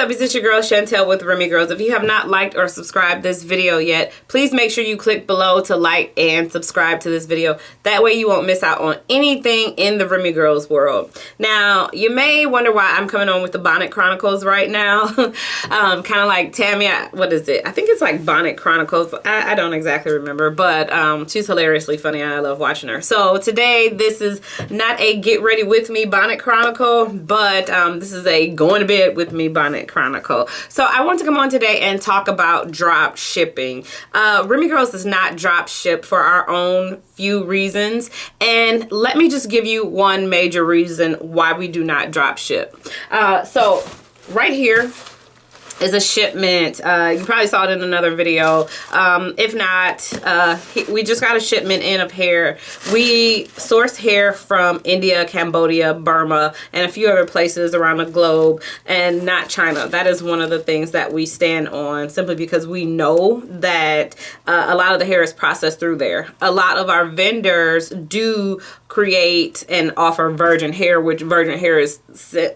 up? It's your girl Chantel with Remy Girls. If you have not liked or subscribed this video yet, please make sure you click below to like and subscribe to this video. That way you won't miss out on anything in the Remy Girls world. Now, you may wonder why I'm coming on with the Bonnet Chronicles right now. Kind of like Tammy, what is it? I think it's like Bonnet Chronicles. I don't exactly remember, but she's hilariously funny. I love watching her. So today, this is not a get ready with me Bonnet Chronicle, but this is a going to bed with me Bonnet Chronicle. So I want to come on today and talk about drop shipping. Remy Girls does not drop ship for our own few reasons, and let me just give you one major reason why we do not drop ship. So right here is a shipment. You probably saw it in another video. If not, we just got a shipment in of hair. We source hair from India, Cambodia, Burma, and a few other places around the globe, and not China. That is one of the things that we stand on, simply because we know that a lot of the hair is processed through there. A lot of our vendors do create and offer virgin hair, which virgin hair is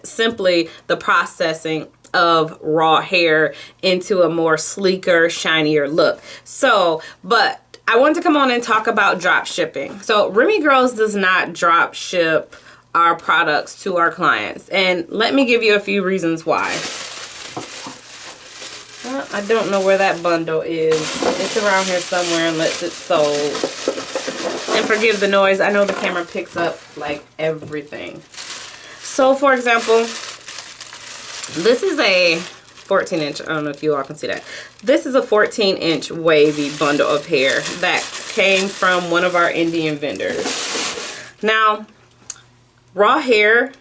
simply the processing of raw hair into a more sleeker, shinier look. So, but I want to come on and talk about drop shipping. So Remy Girls does not drop ship our products to our clients, and let me give you a few reasons why. I don't know where that bundle is. It's around here somewhere unless it's sold. And forgive the noise. I know the camera picks up like everything. So for example, this is a 14-inch, I don't know if you all can see that. This is a 14-inch wavy bundle of hair that came from one of our Indian vendors. Now, raw hair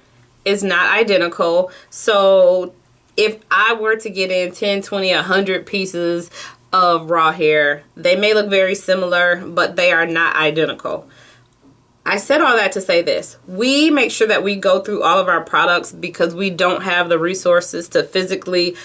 is not identical, so if I were to get in 10, 20, 100 pieces of raw hair, they may look very similar, but they are not identical. I said all that to say this. We make sure that we go through all of our products because we don't have the resources to physically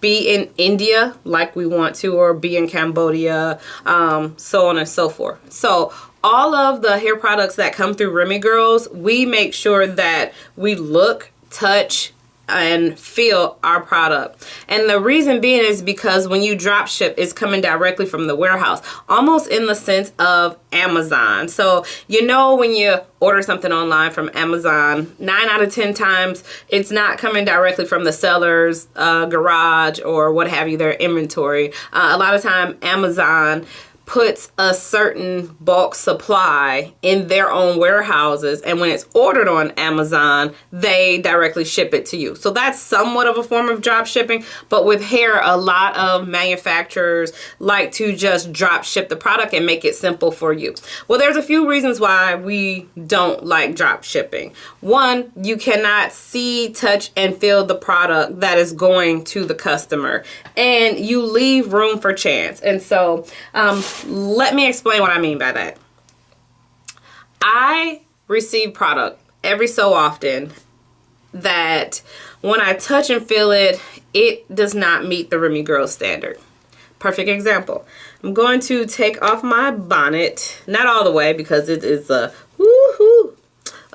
be in India like we want to, or be in Cambodia, so on and so forth. So all of the hair products that come through Remy Girls, we make sure that we look, touch, and feel our product. And the reason being is because when you drop ship, it's coming directly from the warehouse, almost in the sense of Amazon. So you know, when you order something online from Amazon, 9 out of 10 times it's not coming directly from the seller's garage or what have you, their inventory. A lot of time Amazon puts a certain bulk supply in their own warehouses, and when it's ordered on Amazon, they directly ship it to you. So that's somewhat of a form of drop shipping, but with hair, a lot of manufacturers like to just drop ship the product and make it simple for you. Well, there's a few reasons why we don't like drop shipping. One, you cannot see, touch, and feel the product that is going to the customer, and you leave room for chance. And so, let me explain what I mean by that. I receive product every so often that when I touch and feel it, it does not meet the Remy Girls standard. Perfect example. I'm going to take off my bonnet, not all the way because it is a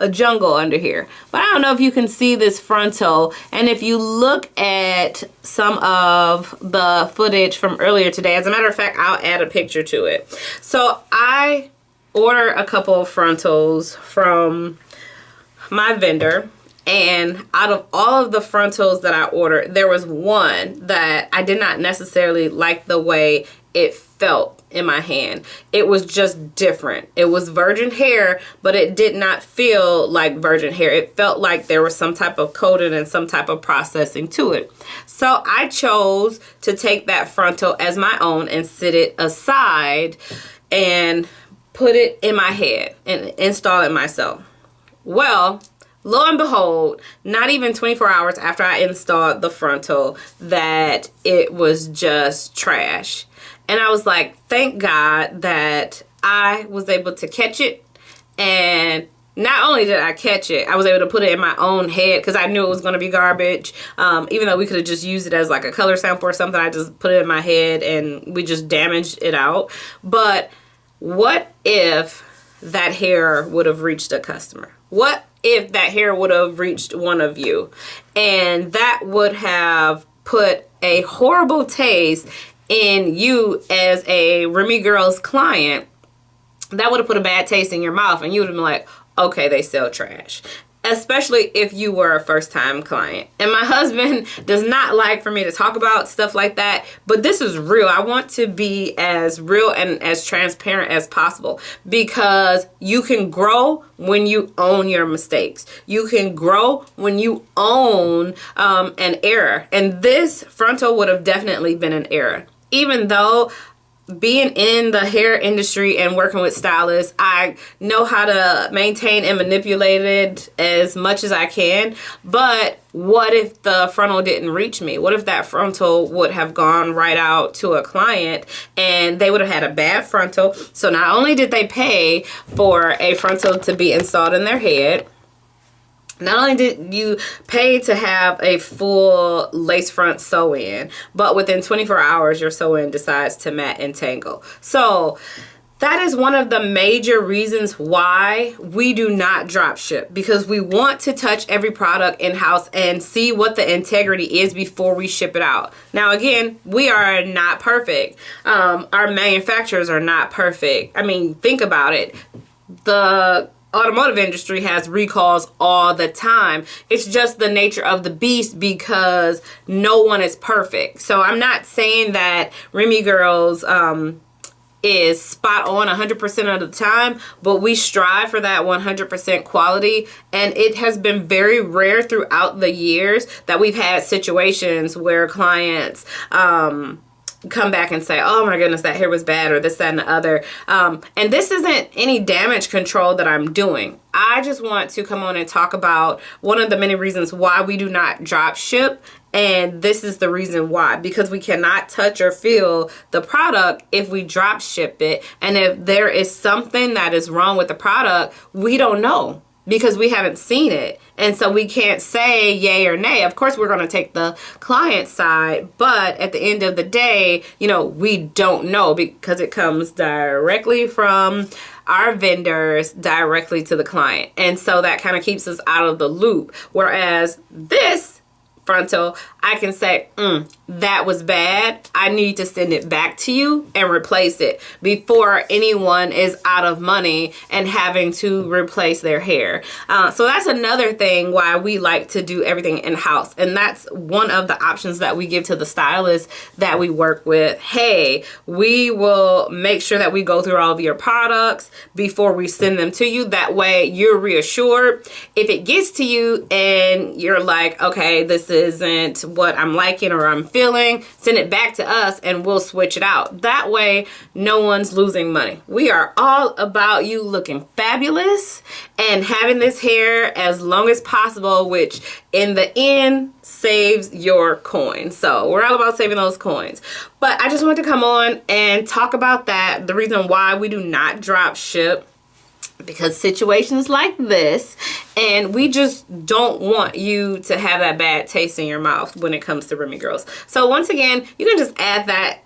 jungle under here. But I don't know if you can see this frontal, and if you look at some of the footage from earlier today, as a matter of fact, I'll add a picture to it. So I ordered a couple of frontals from my vendor, and out of all of the frontals that I ordered, there was one that I did not necessarily like the way it felt in my hand. It was just different. It was virgin hair, but it did not feel like virgin hair. It felt like there was some type of coating and some type of processing to it. So I chose to take that frontal as my own and sit it aside and put it in my head and install it myself. Well, lo and behold, not even 24 hours after I installed the frontal, that it was just trash. And I was like, thank God that I was able to catch it. And not only did I catch it, I was able to put it in my own head because I knew it was going to be garbage. Even though we could have just used it as like a color sample or something, I just put it in my head and we just damaged it out. But what if that hair would have reached a customer? What if that hair would have reached one of you? And that would have put a horrible taste in you as a Remy Girls client, that would have put a bad taste in your mouth, and you would have been like, okay, they sell trash. Especially if you were a first-time client. And my husband does not like for me to talk about stuff like that, but this is real. I want to be as real and as transparent as possible, because you can grow when you own your mistakes. You can grow when you own an error. And this frontal would have definitely been an error. Even though being in the hair industry and working with stylists, I know how to maintain and manipulate it as much as I can. But what if the frontal didn't reach me? What if that frontal would have gone right out to a client and they would have had a bad frontal? So not only did they pay for a frontal to be installed in their head, not only did you pay to have a full lace front sew-in, but within 24 hours, your sew-in decides to mat and tangle. So that is one of the major reasons why we do not drop ship, because we want to touch every product in-house and see what the integrity is before we ship it out. Now, again, we are not perfect. Our manufacturers are not perfect. I mean, think about it. The automotive industry has recalls all the time. It's just the nature of the beast, because no one is perfect. So I'm not saying that Remy Girls is spot on 100% of the time, but we strive for that 100% quality. And it has been very rare throughout the years that we've had situations where clients come back and say, oh my goodness, that hair was bad, or this, that, and the other. And this isn't any damage control that I'm doing. I just want to come on and talk about one of the many reasons why we do not drop ship. And this is the reason why, because we cannot touch or feel the product if we drop ship it. And if there is something that is wrong with the product, we don't know, because we haven't seen it. And so we can't say yay or nay. Of course, we're going to take the client side, but at the end of the day, you know, we don't know, because it comes directly from our vendors directly to the client. And so that kind of keeps us out of the loop. Whereas this frontal, I can say, that was bad. I need to send it back to you and replace it before anyone is out of money and having to replace their hair. So that's another thing why we like to do everything in-house. And that's one of the options that we give to the stylists that we work with. Hey, we will make sure that we go through all of your products before we send them to you. That way you're reassured. If it gets to you and you're like, okay, this isn't what I'm liking or I'm feeling, send it back to us and we'll switch it out. That way no one's losing money. We are all about you looking fabulous and having this hair as long as possible, which in the end saves your coins. So we're all about saving those coins. But I just wanted to come on and talk about that, the reason why we do not drop ship, because situations like this, and we just don't want you to have that bad taste in your mouth when it comes to Remy Girls. So once again, you can just add that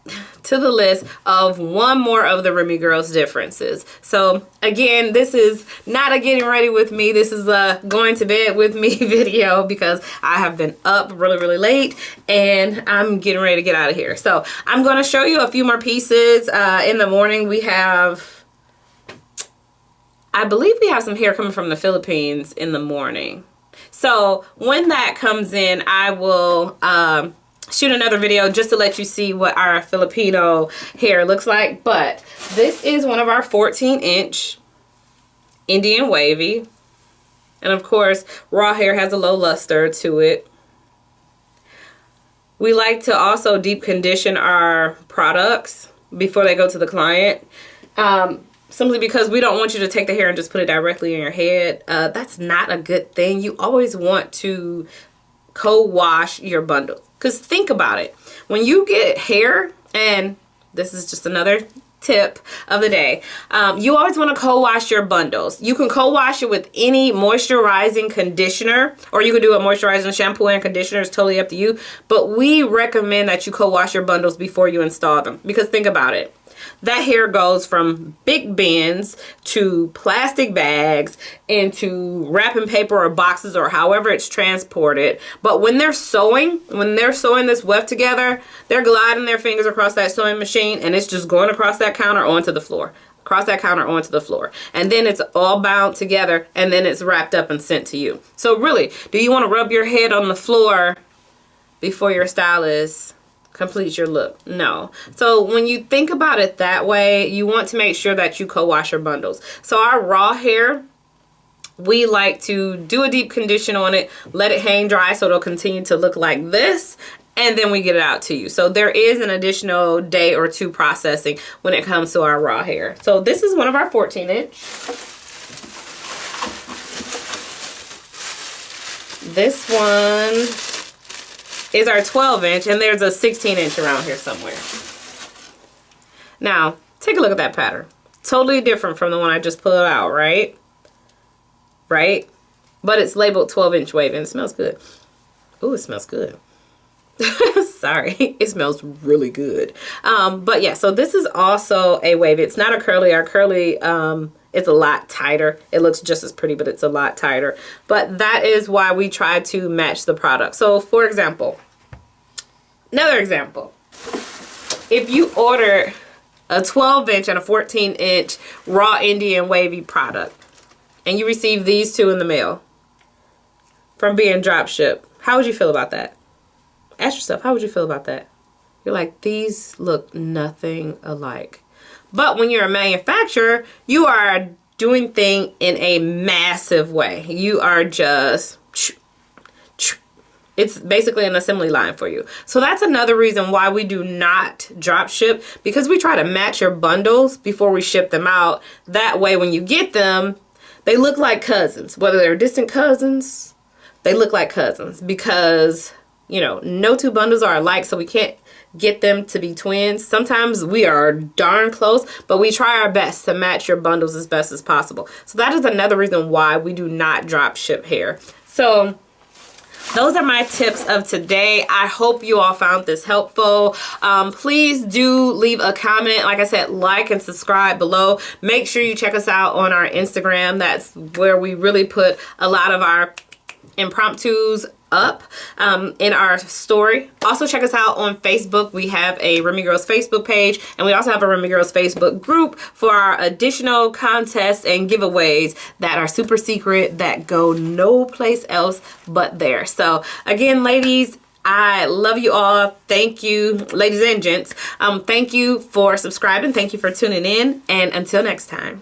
to the list of one more of the Remy Girls differences. So again, this is not a getting ready with me. This is a going to bed with me video, because I have been up really late and I'm getting ready to get out of here. So I'm going to show you a few more pieces. In the morning we have, I believe we have some hair coming from the Philippines in the morning. So when that comes in, I will shoot another video just to let you see what our Filipino hair looks like. But this is one of our 14-inch Indian wavy. And of course, raw hair has a low luster to it. We like to also deep condition our products before they go to the client. Simply because we don't want you to take the hair and just put it directly in your head. That's not a good thing. You always want to co-wash your bundle. Because think about it. When you get hair, and this is just another tip of the day, you always want to co-wash your bundles. You can co-wash it with any moisturizing conditioner, or you can do a moisturizing shampoo and conditioner. It's totally up to you. But we recommend that you co-wash your bundles before you install them. Because think about it. that hair goes from big bins to plastic bags into wrapping paper or boxes or however it's transported. But when they're sewing this weft together, they're gliding their fingers across that sewing machine and it's just going across that counter onto the floor. Across that counter onto the floor. And then it's all bound together and then it's wrapped up and sent to you. So really, do you want to rub your head on the floor before your stylist completes your look? No. So when you think about it that way, you want to make sure that you co-wash your bundles. So our raw hair, we like to do a deep condition on it, let it hang dry so it'll continue to look like this, and then we get it out to you. So there is an additional day or two processing when it comes to our raw hair. So this is one of our 14-inch. This one is our 12-inch, and there's a 16-inch around here somewhere. Now, take a look at that pattern. Totally different from the one I just pulled out, right? Right? But it's labeled 12-inch wave, and it smells good. Ooh, it smells good. Sorry, it smells really good. But yeah, so this is also a wave. It's not a curly. Our curly is a lot tighter. It looks just as pretty, but it's a lot tighter. But that is why we try to match the product. So for example, another example, if you order a 12-inch and a 14-inch raw Indian wavy product and you receive these two in the mail from being drop shipped, how would you feel about that? Ask yourself, how would you feel about that? You're like, these look nothing alike. But when you're a manufacturer, you are doing things in a massive way. You are just, it's basically an assembly line for you. So that's another reason why we do not drop ship, because we try to match your bundles before we ship them out. That way when you get them, they look like cousins. Whether they're distant cousins, they look like cousins, because you know, no two bundles are alike, so we can't get them to be twins. Sometimes we are darn close, but we try our best to match your bundles as best as possible. So that is another reason why we do not drop ship hair. So those are my tips of today. I hope you all found this helpful. Please do leave a comment. Like I said, like and subscribe below. Make sure you check us out on our Instagram. That's where we really put a lot of our impromptus up in our story. Also check us out on Facebook. We have a Remy Girls Facebook page, and we also have a Remy Girls Facebook group for our additional contests and giveaways that are super secret, that go no place else but there. So again, ladies, I love you all. Thank you, ladies and gents. Thank you for subscribing. Thank you for tuning in, and until next time.